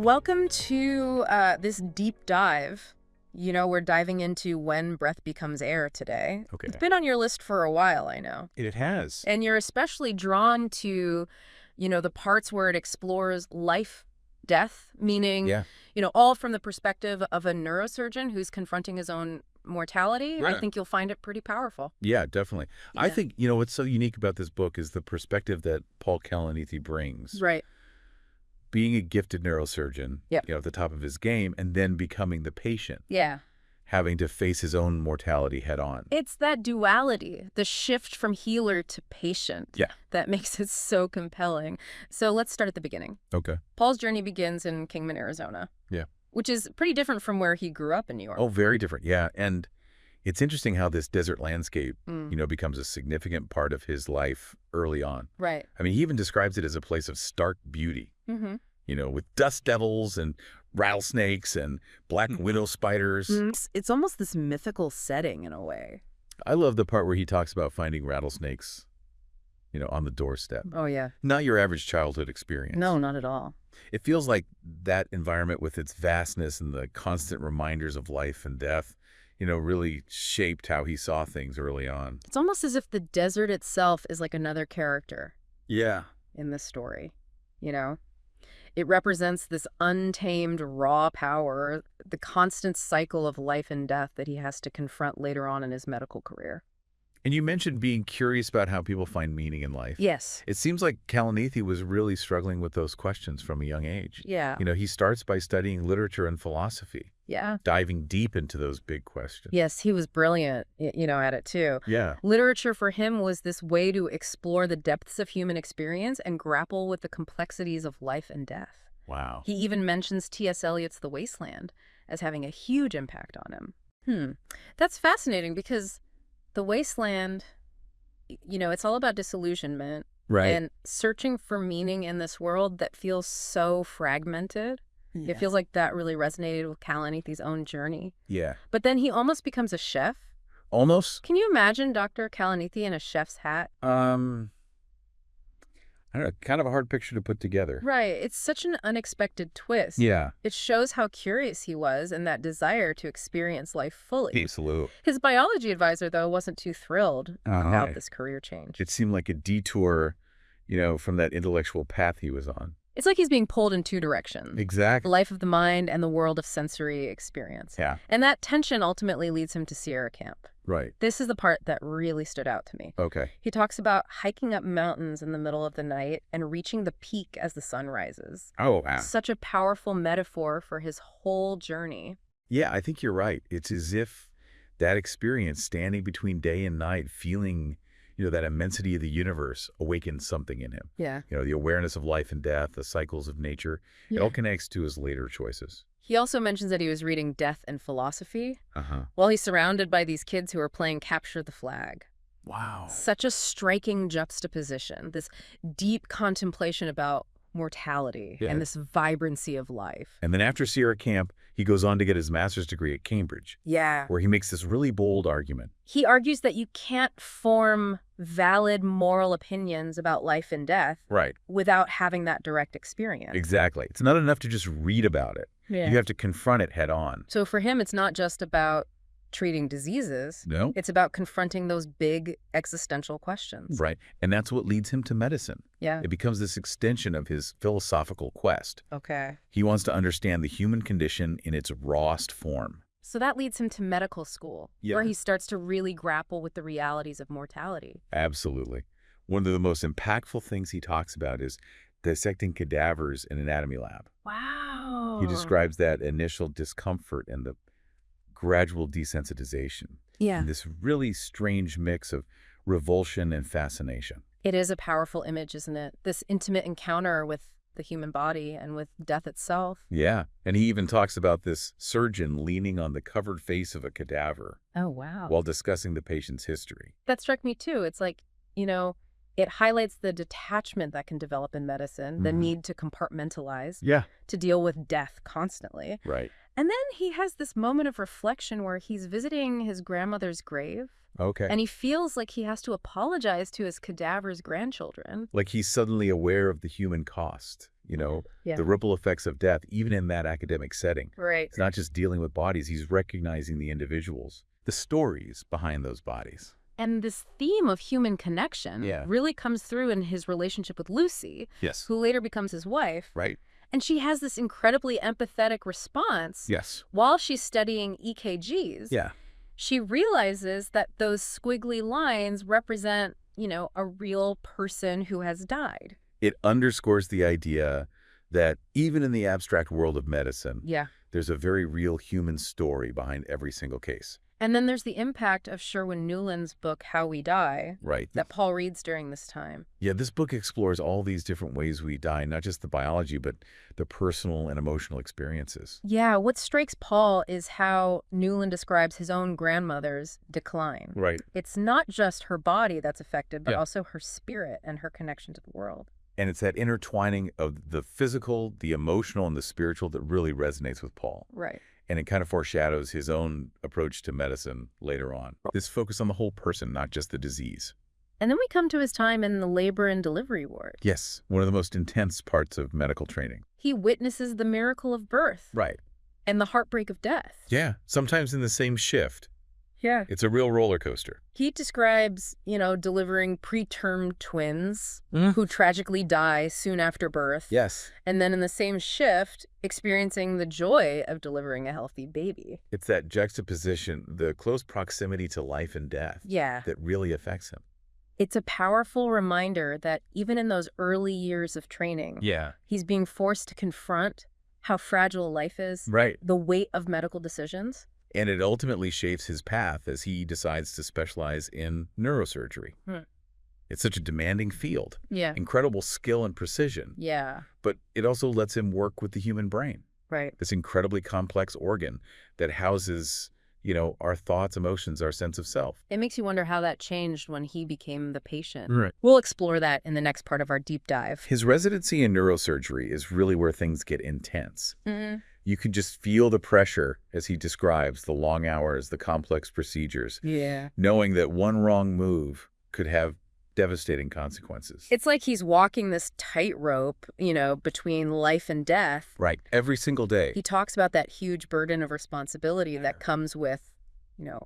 Welcome to this deep dive. We're diving into when breath becomes air today. Okay. It's been on your list for a while, I know. It has. And you're especially drawn to, the parts where it explores life, death, meaning, Yeah. All from the perspective of a neurosurgeon who's confronting his own mortality. Right. I think you'll find it pretty powerful. Yeah, definitely. I Yeah. think, what's so unique about this book is the perspective that Paul Kalanithi brings. Right. Being a gifted neurosurgeon, Yep. at the top of his game, and then becoming the patient, Yeah. having to face his own mortality head on. It's that duality, the shift from healer to patient, Yeah. that makes it so compelling. So let's start at the beginning. Okay. Paul's journey begins in Kingman, Arizona. Yeah. Which is pretty different from where he grew up in New York. Oh, very different. Yeah. And it's interesting how this desert landscape, Mm. becomes a significant part of his life early on. Right. I mean, he even describes it as a place of stark beauty. Mm-hmm. With dust devils and rattlesnakes and black widow spiders. It's almost this mythical setting in a way. I love the part where he talks about finding rattlesnakes, on the doorstep. Oh, yeah. Not your average childhood experience. No, not at all. It feels like that environment with its vastness and the constant reminders of life and death, really shaped how he saw things early on. It's almost as if the desert itself is like another character Yeah. in this story, It represents this untamed, raw power, the constant cycle of life and death that he has to confront later on in his medical career. And you mentioned being curious about how people find meaning in life. Yes. It seems like Kalanithi was really struggling with those questions from a young age. Yeah. He starts by studying literature and philosophy, Yeah. diving deep into those big questions. Yes, he was brilliant, at it too. Yeah. Literature for him was this way to explore the depths of human experience and grapple with the complexities of life and death. Wow. He even mentions T.S. Eliot's The Wasteland as having a huge impact on him. That's fascinating because The Wasteland, it's all about disillusionment Right. and searching for meaning in this world that feels so fragmented. It feels like that really resonated with Kalanithi's own journey. Yeah. But then he almost becomes a chef. Almost. Can you imagine Dr. Kalanithi in a chef's hat? I don't know, kind of a hard picture to put together. Right. It's such an unexpected twist. Yeah. It shows how curious he was and that desire to experience life fully. Absolute. His biology advisor, though, wasn't too thrilled about this career change. It seemed like a detour, from that intellectual path he was on. It's like he's being pulled in two directions. The Exactly. life of the mind and the world of sensory experience. Yeah. And that tension ultimately leads him to Sierra Camp. Right. This is the part that really stood out to me. Okay. He talks about hiking up mountains in the middle of the night and reaching the peak as the sun rises. Oh, wow. Such a powerful metaphor for his whole journey. Yeah, I think you're right. It's as if that experience, standing between day and night, feeling, that immensity of the universe awakens something in him. Yeah. The awareness of life and death, the cycles of nature, it all connects to his later choices. He also mentions that he was reading Death and Philosophy Uh-huh. while he's surrounded by these kids who are playing Capture the Flag. Wow. Such a striking juxtaposition, this deep contemplation about mortality Yeah. and this vibrancy of life. And then after Sierra Camp, he goes on to get his master's degree at Cambridge, Yeah. where he makes this really bold argument. He argues that you can't form valid moral opinions about life and death Right. without having that direct experience. Exactly. It's not enough to just read about it. Yeah. You have to confront it head on. So for him, it's not just about treating diseases. No? It's about confronting those big existential questions. Right. And that's what leads him to medicine. Yeah. It becomes this extension of his philosophical quest. Okay. He wants to understand the human condition in its rawest form. So that leads him to medical school, Yeah. where he starts to really grapple with the realities of mortality. Absolutely. One of the most impactful things he talks about is dissecting cadavers in an anatomy lab. Wow. He describes that initial discomfort and the gradual desensitization. Yeah. And this really strange mix of revulsion and fascination. It is a powerful image, isn't it? This intimate encounter with the human body and with death itself. Yeah. And he even talks about this surgeon leaning on the covered face of a cadaver Oh, wow. while discussing the patient's history. That struck me too. It's like, it highlights the detachment that can develop in medicine, the need to compartmentalize, Yeah. to deal with death constantly. Right. And then he has this moment of reflection where he's visiting his grandmother's grave. Okay. And he feels like he has to apologize to his cadaver's grandchildren. Like he's suddenly aware of the human cost, Yeah. the ripple effects of death, even in that academic setting. Right. It's not just dealing with bodies. He's recognizing the individuals, the stories behind those bodies. And this theme of human connection Yeah. really comes through in his relationship with Lucy, Yes. who later becomes his wife. Right? And she has this incredibly empathetic response. Yes. While she's studying EKGs, Yeah. she realizes that those squiggly lines represent, a real person who has died. It underscores the idea that even in the abstract world of medicine, Yeah. there's a very real human story behind every single case. And then there's the impact of Sherwin Nuland's book, How We Die, Right. that Paul reads during this time. Yeah, this book explores all these different ways we die, not just the biology, but the personal and emotional experiences. Yeah, what strikes Paul is how Nuland describes his own grandmother's decline. Right. It's not just her body that's affected, but Yeah. also her spirit and her connection to the world. And it's that intertwining of the physical, the emotional, and the spiritual that really resonates with Paul. Right. And it kind of foreshadows his own approach to medicine later on. This focus on the whole person, not just the disease. And then we come to his time in the labor and delivery ward. Yes, one of the most intense parts of medical training. He witnesses the miracle of birth Right. and the heartbreak of death. Yeah, sometimes in the same shift. Yeah. It's a real roller coaster. He describes, delivering preterm twins who tragically die soon after birth. Yes. And then in the same shift, experiencing the joy of delivering a healthy baby. It's that juxtaposition, the close proximity to life and death Yeah. that really affects him. It's a powerful reminder that even in those early years of training, Yeah. he's being forced to confront how fragile life is, Right. the weight of medical decisions. And it ultimately shapes his path as he decides to specialize in neurosurgery. It's such a demanding field, Yeah. incredible skill and precision, Yeah. but it also lets him work with the human brain, Right. this incredibly complex organ that houses, our thoughts, emotions, our sense of self. It makes you wonder how that changed when he became the patient. Right. We'll explore that in the next part of our deep dive. His residency in neurosurgery is really where things get intense. Mm-hmm. You can just feel the pressure as he describes the long hours, the complex procedures, Yeah. knowing that one wrong move could have devastating consequences. It's like he's walking this tightrope, between life and death. Right. Every single day. He talks about that huge burden of responsibility that comes with,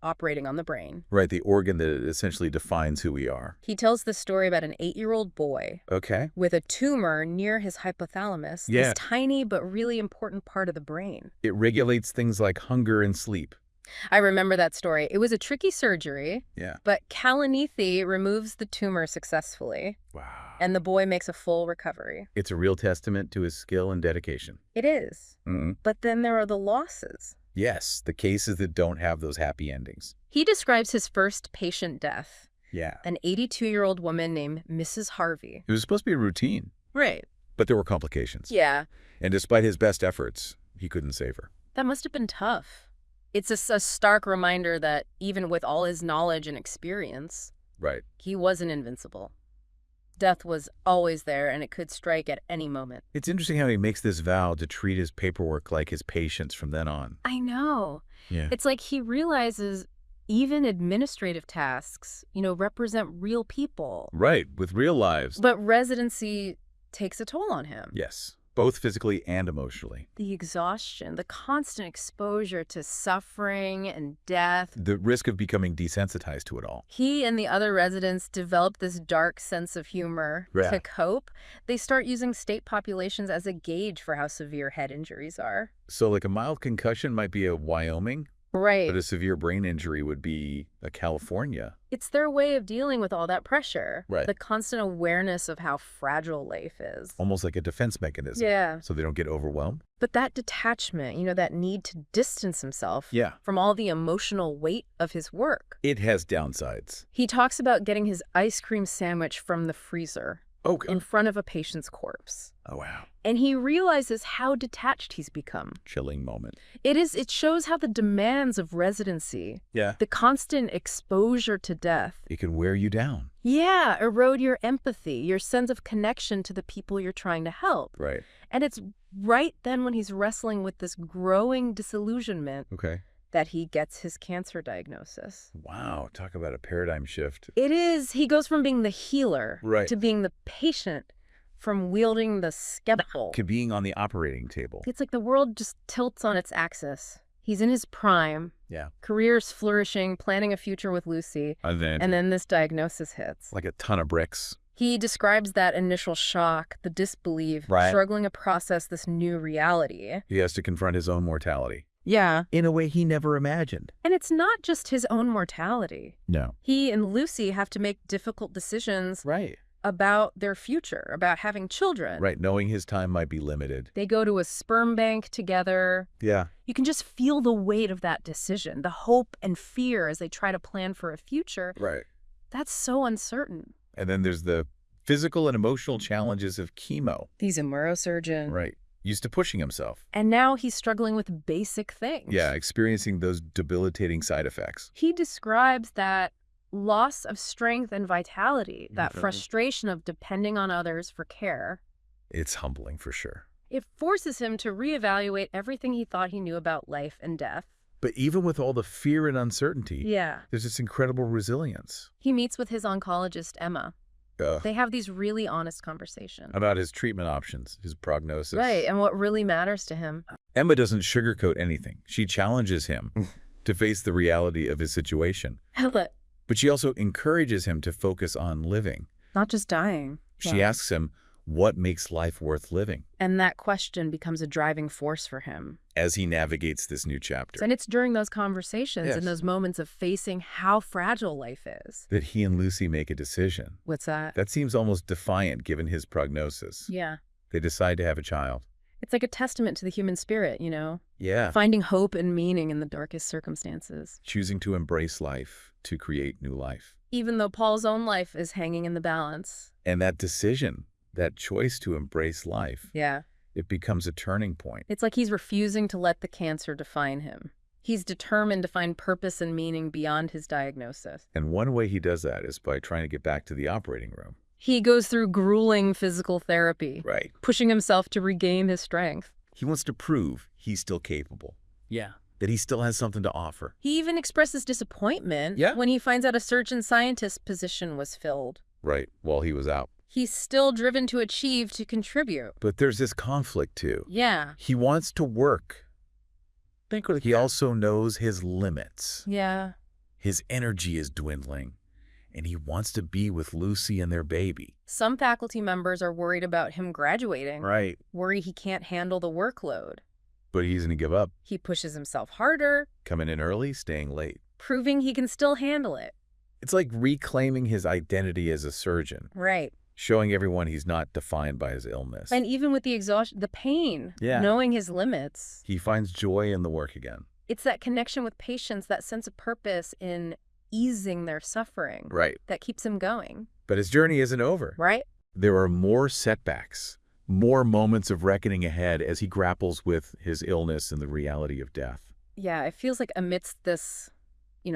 operating on the brain. Right. The organ that essentially defines who we are. He tells the story about an 8-year-old boy Okay. with a tumor near his hypothalamus, Yeah. this tiny but really important part of the brain. It regulates things like hunger and sleep. I remember that story. It was a tricky surgery, Yeah. but Kalanithi removes the tumor successfully, Wow. and the boy makes a full recovery. It's a real testament to his skill and dedication. It is. Mm-hmm. But then there are the losses. Yes, the cases that don't have those happy endings. He describes his first patient death, Yeah. an 82-year-old woman named Mrs. Harvey. It was supposed to be a routine, Right. but there were complications. Yeah. And despite his best efforts, he couldn't save her. That must have been tough. It's a stark reminder that even with all his knowledge and experience, Right. he wasn't invincible. Death was always there, and it could strike at any moment. It's interesting how he makes this vow to treat his paperwork like his patients from then on. I know. Yeah. It's like he realizes even administrative tasks, represent real people. Right, with real lives. But residency takes a toll on him. Yes, both physically and emotionally. The exhaustion, the constant exposure to suffering and death. The risk of becoming desensitized to it all. He and the other residents develop this dark sense of humor Yeah. to cope. They start using state populations as a gauge for how severe head injuries are. So like a mild concussion might be a Wyoming, Right. but a severe brain injury would be a California. It's their way of dealing with all that pressure. Right. The constant awareness of how fragile life is. Almost like a defense mechanism. Yeah. So they don't get overwhelmed. But that detachment, that need to distance himself Yeah. from all the emotional weight of his work. It has downsides. He talks about getting his ice cream sandwich from the freezer Okay. in front of a patient's corpse. Oh, wow. And he realizes how detached he's become. Chilling moment. It shows how the demands of residency, Yeah. the constant exposure to death, It can wear you down. erode your empathy, your sense of connection to the people you're trying to help. Right. And it's right then when he's wrestling with this growing disillusionment Okay. that he gets his cancer diagnosis. Wow. Talk about a paradigm shift. It is. He goes from being the healer Right. to being the patient from wielding the scalpel. To being on the operating table. It's like the world just tilts on its axis. He's in his prime. Yeah. Career's flourishing, planning a future with Lucy. And then this diagnosis hits. like a ton of bricks. He describes that initial shock, the disbelief, Right. struggling to process this new reality. He has to confront his own mortality. Yeah. In a way he never imagined. And it's not just his own mortality. No. He and Lucy have to make difficult decisions Right. about their future, about having children. Right, knowing his time might be limited. They go to a sperm bank together. Yeah. You can just feel the weight of that decision, the hope and fear as they try to plan for a future. Right. That's so uncertain. And then there's the physical and emotional challenges of chemo. He's a neurosurgeon. Right. Used to pushing himself. And now he's struggling with basic things. Yeah, experiencing those debilitating side effects. He describes that loss of strength and vitality, that Mhm. frustration of depending on others for care. It's humbling for sure. It forces him to reevaluate everything he thought he knew about life and death. But even with all the fear and uncertainty, Yeah. there's this incredible resilience. He meets with his oncologist, Emma. They have these really honest conversations. About his treatment options, his prognosis. Right, and what really matters to him. Emma doesn't sugarcoat anything. She challenges him to face the reality of his situation. But But she also encourages him to focus on living. not just dying. She asks him, what makes life worth living? And that question becomes a driving force for him. As he navigates this new chapter. And it's during those conversations Yes. and those moments of facing how fragile life is. That he and Lucy make a decision. What's that? That seems almost defiant given his prognosis. Yeah. They decide to have a child. It's like a testament to the human spirit, you know? Yeah. Finding hope and meaning in the darkest circumstances. Choosing to embrace life, to create new life. Even though Paul's own life is hanging in the balance. And that decision, that choice to embrace life, Yeah. it becomes a turning point. It's like he's refusing to let the cancer define him. He's determined to find purpose and meaning beyond his diagnosis. And one way he does that is by trying to get back to the operating room. He goes through grueling physical therapy, Right. pushing himself to regain his strength. He wants to prove he's still capable. Yeah. That he still has something to offer. He even expresses disappointment Yeah. when he finds out a surgeon-scientist position was filled. Right. While he was out. He's still driven to achieve, to contribute. But there's this conflict too. Yeah. He wants to work. He also knows his limits. Yeah. His energy is dwindling. And he wants to be with Lucy and their baby. Some faculty members are worried about him graduating. Right. Worry he can't handle the workload. But he doesn't give up. He pushes himself harder, Coming in early, staying late. proving he can still handle it. It's like reclaiming his identity as a surgeon. Right. Showing everyone he's not defined by his illness. And even with the exhaustion, the pain, Yeah. knowing his limits, He finds joy in the work again. it's that connection with patients, that sense of purpose in easing their suffering Right. that keeps him going. But his journey isn't over. Right? There are more setbacks, more moments of reckoning ahead as he grapples with his illness and the reality of death. Yeah, it feels like amidst this,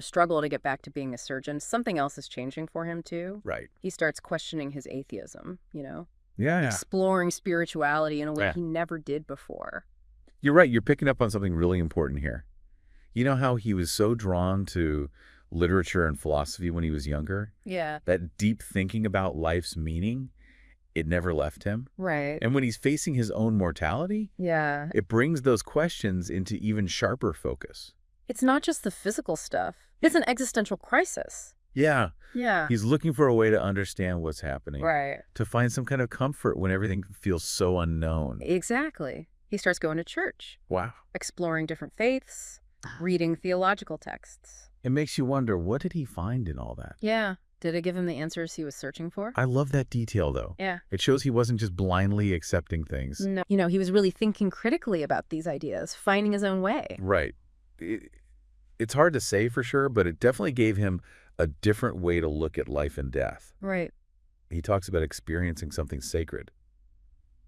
struggle to get back to being a surgeon, something else is changing for him too. Right. He starts questioning his atheism, Yeah. exploring spirituality in a way Yeah. he never did before. You're right. You're picking up on something really important here. You know how he was so drawn to literature and philosophy when he was younger? Yeah, That deep thinking about life's meaning, it never left him. right. And when he's facing his own mortality, Yeah. it brings those questions into even sharper focus. It's not just the physical stuff. It's an existential crisis. Yeah. Yeah. He's looking for a way to understand what's happening. Right. To find some kind of comfort when everything feels so unknown. Exactly. He starts going to church, Wow. exploring different faiths, reading theological texts. It makes you wonder, what did he find in all that? Yeah. Did it give him the answers he was searching for? I love that detail, though. Yeah. It shows he wasn't just blindly accepting things. No. He was really thinking critically about these ideas, finding his own way. Right. It's hard to say for sure, but it definitely gave him a different way to look at life and death. Right. He talks about experiencing something sacred,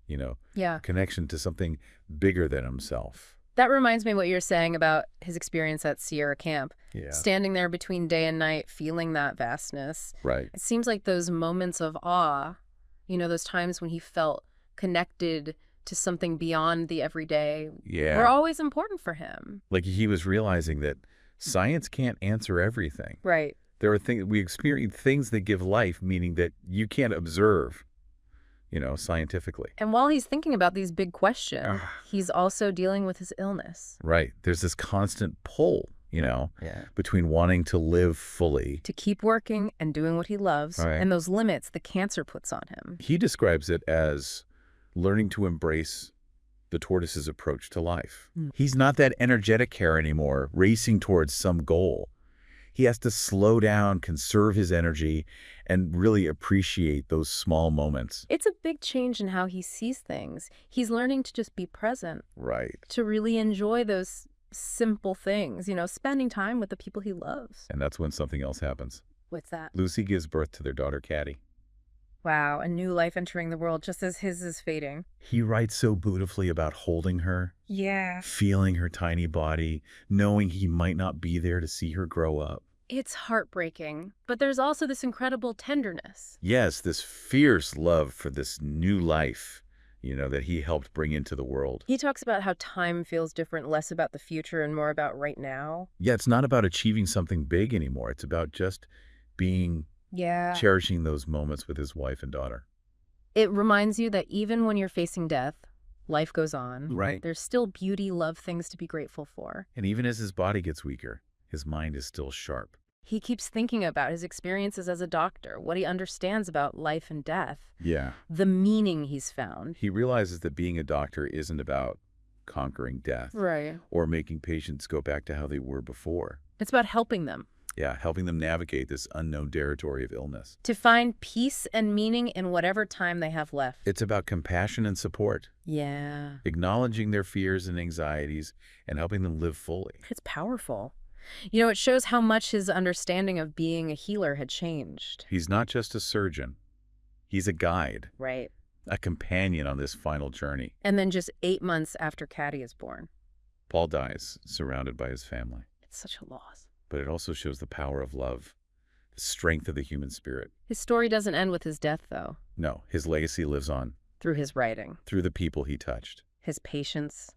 Yeah. connection to something bigger than himself. That reminds me of what you're saying about his experience at Sierra Camp. Yeah. Standing there between day and night, feeling that vastness. Right. It seems like those moments of awe, those times when he felt connected to something beyond the everyday, Yeah. were always important for him. Like he was realizing that science can't answer everything. Right. There are things we experience, things that give life, meaning that you can't observe scientifically. And while he's thinking about these big questions, Ah. he's also dealing with his illness. Right. There's this constant pull, Yeah. between wanting to live fully. To keep working and doing what he loves, Right. and those limits the cancer puts on him. He describes it as learning to embrace the tortoise's approach to life. He's not that energetic hare anymore, racing towards some goal. He has to slow down, conserve his energy, and really appreciate those small moments. It's a big change in how he sees things. He's learning to just be present, Right. to really enjoy those simple things, spending time with the people he loves. And that's when something else happens. What's that? Lucy gives birth to their daughter, Caddy. Wow, a new life entering the world just as his is fading. He writes so beautifully about holding her, Yeah. feeling her tiny body, knowing he might not be there to see her grow up. It's heartbreaking, but there's also this incredible tenderness. Yes, this fierce love for this new life, that he helped bring into the world. He talks about how time feels different, less about the future and more about right now. Yeah, it's not about achieving something big anymore. It's about just being, Yeah. cherishing those moments with his wife and daughter. It reminds you that even when you're facing death, life goes on. Right. There's still beauty, love, things to be grateful for. And even as his body gets weaker, his mind is still sharp. He keeps thinking about his experiences as a doctor, what he understands about life and death, Yeah. the meaning he's found. He realizes that being a doctor isn't about conquering death Right. or making patients go back to how they were before. It's about helping them Yeah, helping them navigate this unknown territory of illness. to find peace and meaning in whatever time they have left. It's about compassion and support, Yeah. acknowledging their fears and anxieties and helping them live fully. It's powerful. It shows how much his understanding of being a healer had changed. He's not just a surgeon. He's a guide, Right. a companion on this final journey. And then just 8 months after Caddy is born. Paul dies, surrounded by his family. It's such a loss. But it also shows the power of love, the strength of the human spirit. His story doesn't end with his death, though, No, his legacy lives on through his writing, through the people he touched his patients,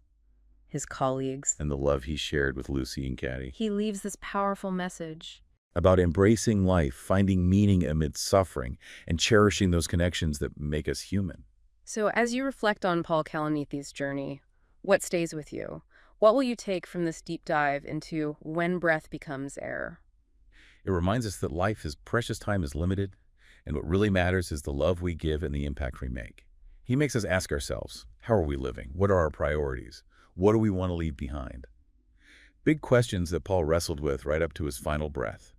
his colleagues. and the love he shared with Lucy and Caddy. He leaves this powerful message. About embracing life, finding meaning amid suffering, and cherishing those connections that make us human. So as you reflect on Paul Kalanithi's journey, what stays with you? What will you take from this deep dive into when breath becomes air? It reminds us that precious time is limited, and what really matters is the love we give and the impact we make. He makes us ask ourselves, how are we living? What are our priorities? What do we want to leave behind? Big questions that Paul wrestled with right up to his final breath.